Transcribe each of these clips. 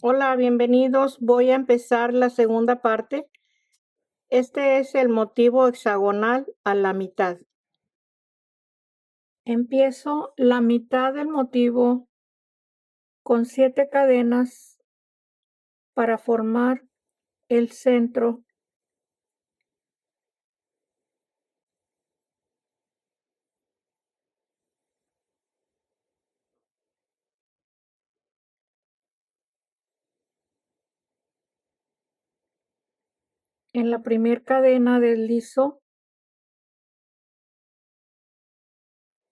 Hola, bienvenidos. Voy a empezar la segunda parte. Este es el motivo hexagonal a la mitad. Empiezo la mitad del motivo con 7 cadenas para formar el centro. En la primera cadena deslizo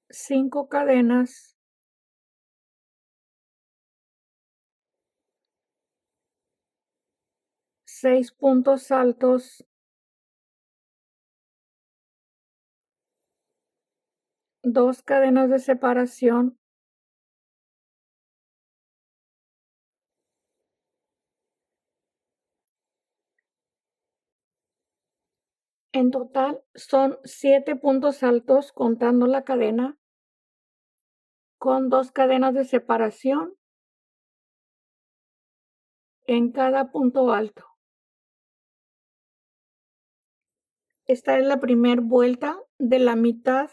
5 cadenas, 6 puntos altos, 2 cadenas de separación, en total son 7 puntos altos contando la cadena, con 2 cadenas de separación en cada punto alto. Esta es la primera vuelta de la mitad.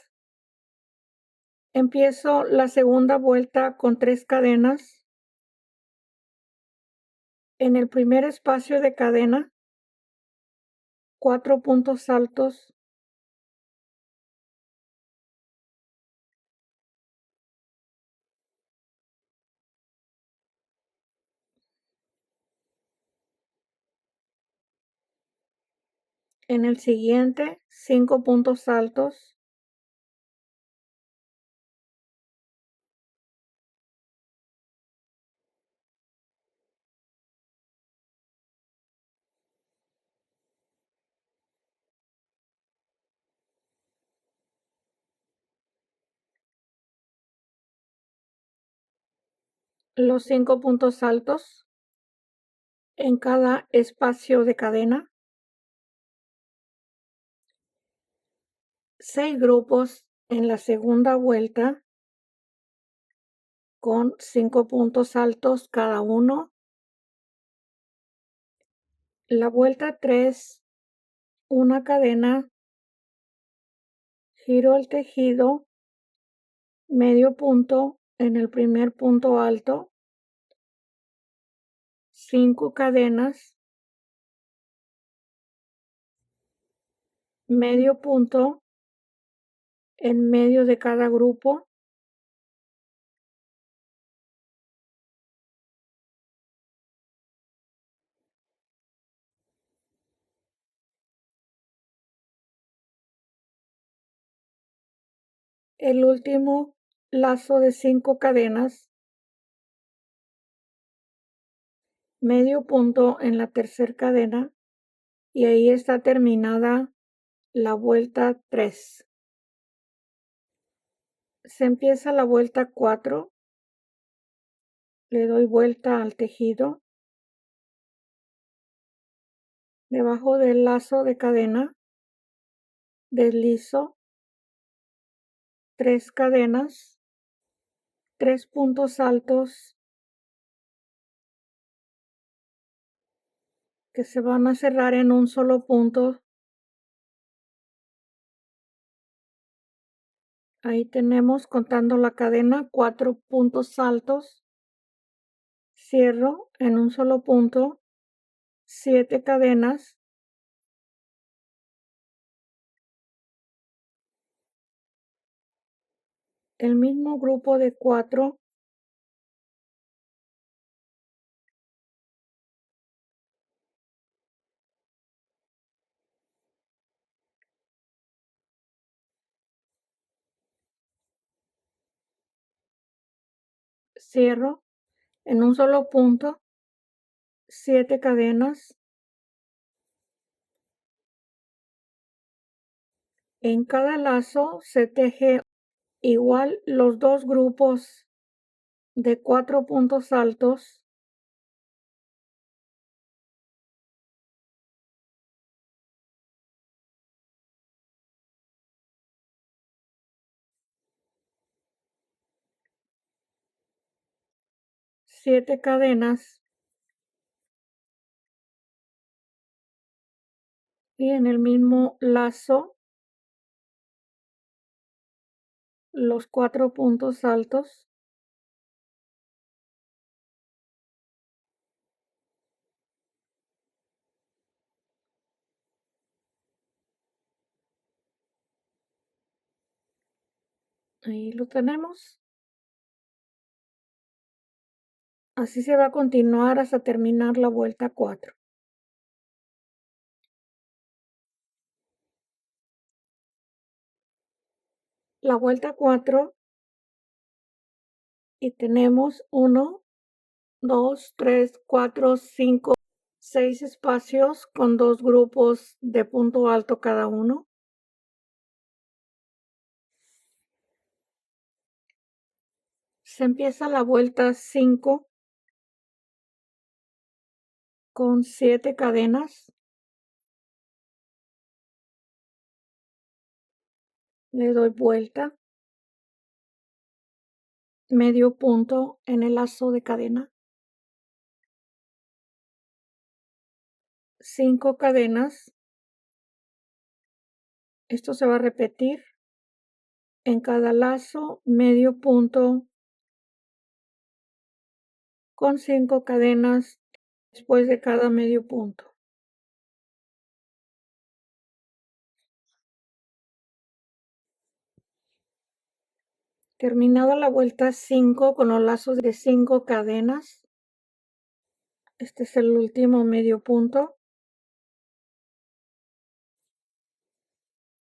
Empiezo la segunda vuelta con 3 cadenas. En el primer espacio de cadena, 4 puntos altos, en el siguiente 5 puntos altos, los 5 puntos altos en cada espacio de cadena, 6 grupos en la segunda vuelta con 5 puntos altos cada uno. La vuelta 3, una cadena, giro el tejido, medio punto en el primer punto alto, 5 cadenas, medio punto en medio de cada grupo, el último lazo de 5 cadenas, medio punto en la tercera cadena, y ahí está terminada la vuelta 3. Se empieza la vuelta 4, le doy vuelta al tejido, debajo del lazo de cadena, deslizo 3 cadenas, 3 puntos altos que se van a cerrar en un solo punto. Ahí tenemos, contando la cadena, 4 puntos altos. Cierro en un solo punto, 7 cadenas, el mismo grupo de 4, cierro en un solo punto, 7 cadenas. En cada lazo se teje igual los 2 grupos de 4 puntos altos, siete cadenas, y en el mismo lazo los 4 puntos altos. Ahí lo tenemos. Así se va a continuar hasta terminar la vuelta 4. La vuelta 4 y tenemos 1, 2, 3, 4, 5, 6 espacios con 2 grupos de punto alto cada uno. Se empieza la vuelta 5 con 7 cadenas. Le doy vuelta, medio punto en el lazo de cadena, 5 cadenas. Esto se va a repetir en cada lazo, medio punto con 5 cadenas después de cada medio punto. Terminada la vuelta 5 con los lazos de 5 cadenas, este es el último medio punto.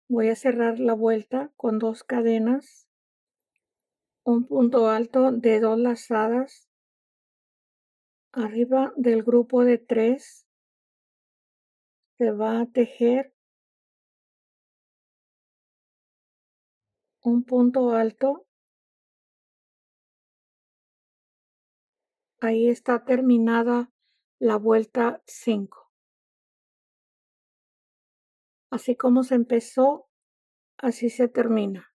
Voy a cerrar la vuelta con 2 cadenas, un punto alto de 2 lazadas arriba del grupo de 3. Se va a tejer un punto alto. Ahí está terminada la vuelta 5. Así como se empezó, así se termina.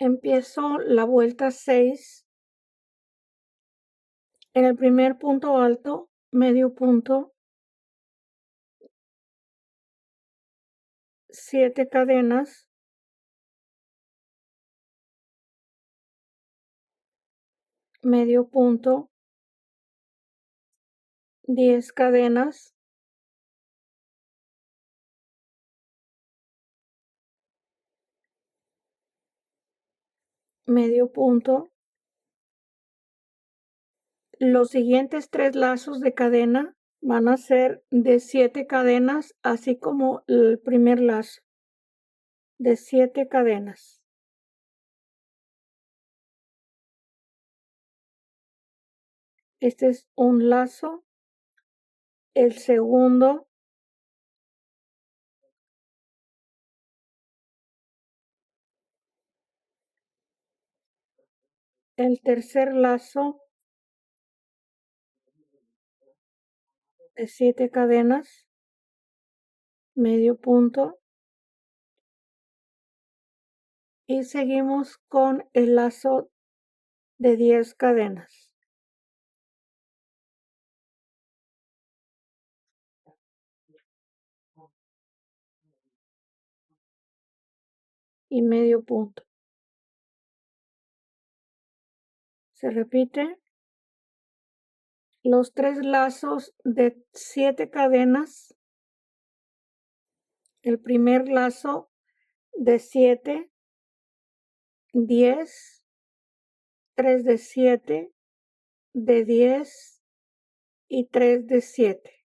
Empiezo la vuelta 6. En el primer punto alto, medio punto, 7 cadenas, medio punto, 10 cadenas, medio punto. Los siguientes 3 lazos de cadena van a ser de 7 cadenas, así como el primer lazo, de 7 cadenas. Este es un lazo. El segundo, el tercer lazo de 7 cadenas, medio punto, y seguimos con el lazo de 10 cadenas. Y medio punto. Se repite los 3 lazos de 7 cadenas. El primer lazo de 7, 10, 3 de 7, de 10 y 3 de 7.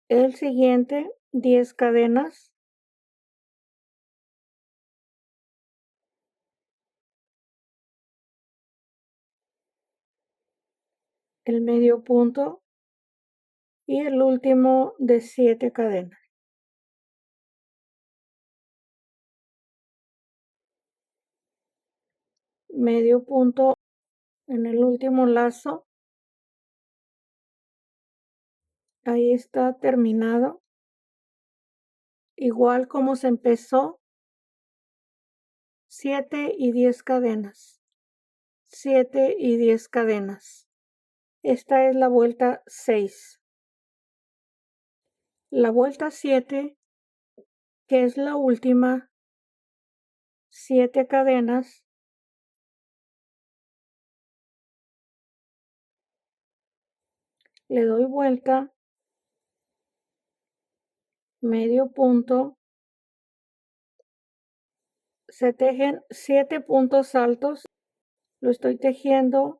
El siguiente, 10 cadenas. El medio punto y el último de 7 cadenas. Medio punto en el último lazo. Ahí está terminado. Igual como se empezó, 7 y 10 cadenas. 7 y 10 cadenas. Esta es la vuelta 6. La vuelta 7, que es la última, 7 cadenas. Le doy vuelta, medio punto, se tejen 7 puntos altos, lo estoy tejiendo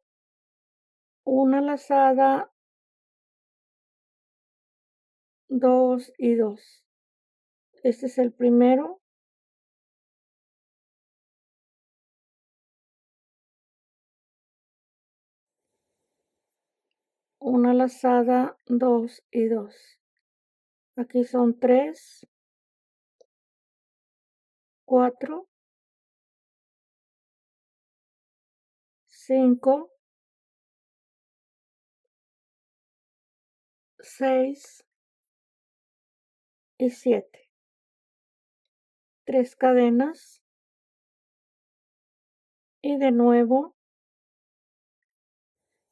una lazada, 2 y 2. Este es el primero, una lazada, 2 y 2. Aquí son 3, 4, 5, 6 y 7. 3 cadenas y de nuevo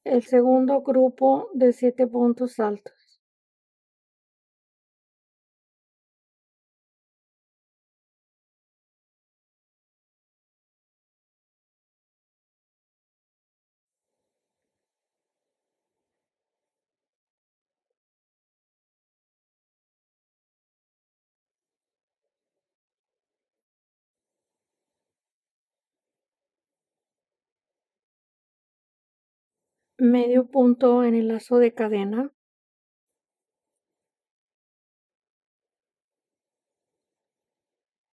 el segundo grupo de 7 puntos altos. Medio punto en el lazo de cadena.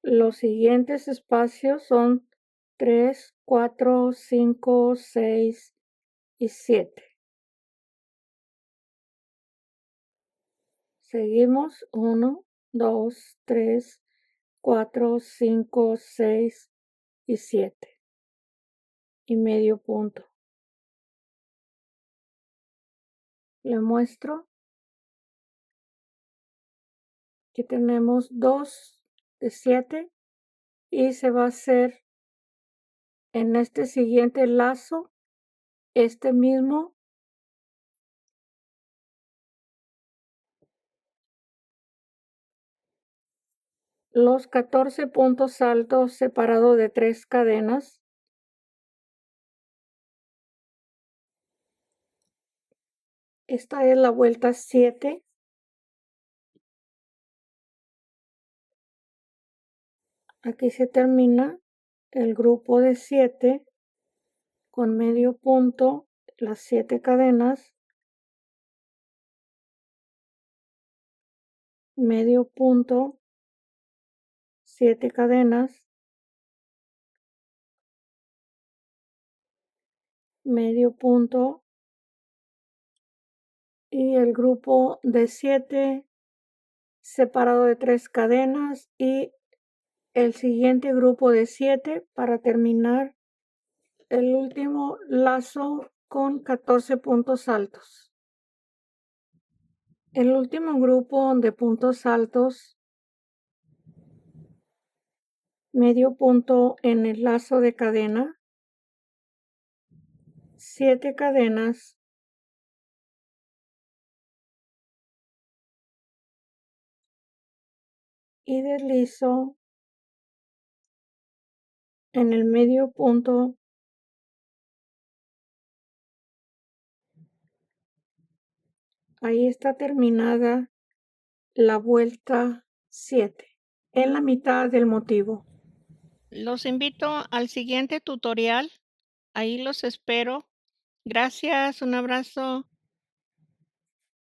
Los siguientes espacios son 3, 4, 5, 6 y 7. Seguimos 1, 2, 3, 4, 5, 6 y 7. Y medio punto. Le muestro. Aquí tenemos 2 de 7 y se va a hacer en este siguiente lazo, este mismo, los 14 puntos altos separado de 3 cadenas. Esta es la vuelta 7. Aquí se termina el grupo de 7 con medio punto, las 7 cadenas, medio punto, 7 cadenas, medio punto y el grupo de 7 separado de 3 cadenas y el siguiente grupo de 7 para terminar el último lazo con 14 puntos altos. El último grupo de puntos altos, medio punto en el lazo de cadena, 7 cadenas, y deslizo en el medio punto. Ahí está terminada la vuelta 7 en la mitad del motivo. Los invito al siguiente tutorial. Ahí los espero. Gracias, un abrazo.